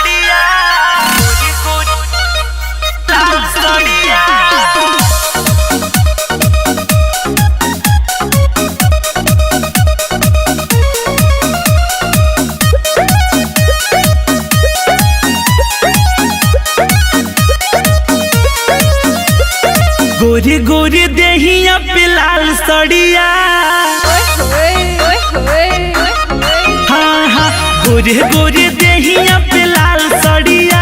सड़िया लाल सड़िया गोरी गोरी देहिया पे लाल सड़िया हाँ हाँ गोरी गोरी देहिया पे लाल सड़िया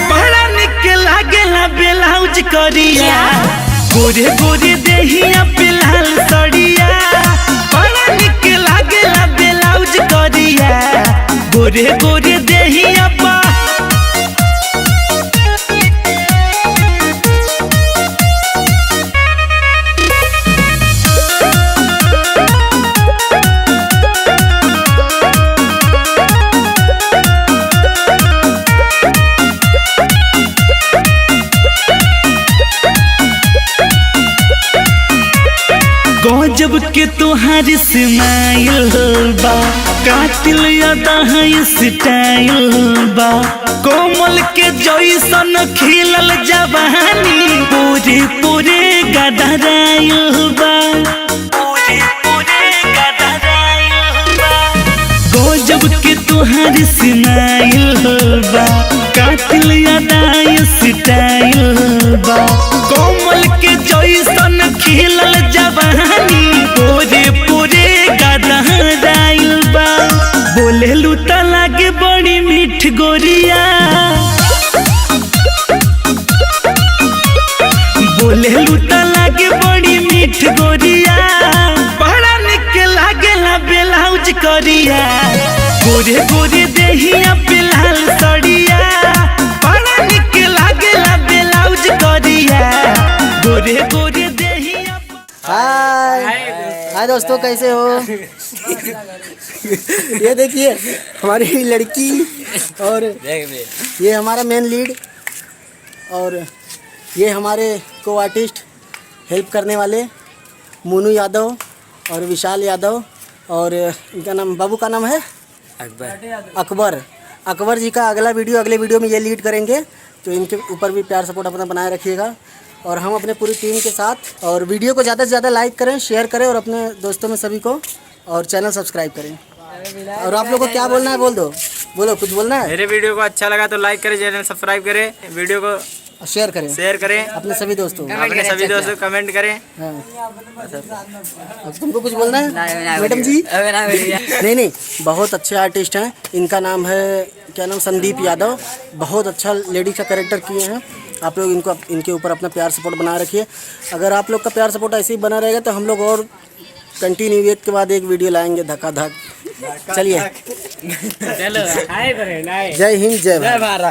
बड़ा निक लागेला ब्लाउज करिया गोरी गोरी देहिया पे लाल सड़िया बड़ा निक लागेला ब्लाउज करिया गोरी गोरी देहिया पा गजब के तोहार स्माइल बा कातिल यादा है स्टाइल बा कोमल के जैसन खिलल जवानी पूरे पूरे गदराइल बा पूरे पूरे गदराइल बा गजब के तोहार स्माइल बा कातिल यादा स्टाइल बा कोमल के जैसन खिलल जवानी पूरे पूरे गदराइल बा बोले लूटा लागे बड़ी मीठ गोरिया बोले लूटा लागे बड़ी मीठ गोरिया बड़ा निक लागेला ब्लाउज करिया गोरे गोरे देहिया पे लाल सड़िया बड़ा निक लागेला ब्लाउज करिया गोरे गोरे देहिया। हाय हाय दोस्तों, कैसे हो? ये देखिए हमारी लड़की और ये हमारा मेन लीड और ये हमारे को आर्टिस्ट हेल्प करने वाले मोनू यादव और विशाल यादव और इनका नाम बाबू का नाम है अकबर। अकबर जी का अगले वीडियो में ये लीड करेंगे, तो इनके ऊपर भी प्यार सपोर्ट अपना बनाए रखिएगा। और हम अपने पूरी टीम के साथ और वीडियो को ज़्यादा से ज़्यादा लाइक करें, शेयर करें और अपने दोस्तों में सभी को और चैनल सब्सक्राइब करें। और आप लोगों को क्या बोलना है बोल दो, बोलो कुछ बोलना है। मेरे वीडियो को अच्छा लगा तो लाइक करें, चैनल सब्सक्राइब करें, वीडियो को शेयर करें अपने सभी दोस्तों कमेंट करें। हाँ। अब तुमको कुछ बोलना है मैडम जी? नहीं, बहुत अच्छे आर्टिस्ट हैं। इनका नाम है क्या नाम, संदीप यादव। बहुत अच्छा लेडी का कैरेक्टर किए हैं। आप लोग इनके ऊपर अपना प्यार सपोर्ट बना रखिए। अगर आप लोग का प्यार सपोर्ट ऐसे ही बना रहेगा तो हम लोग और कंटिन्यू एक के बाद एक वीडियो लाएंगे धक्का। चलिए, चलो जय हिंद, जय भारत।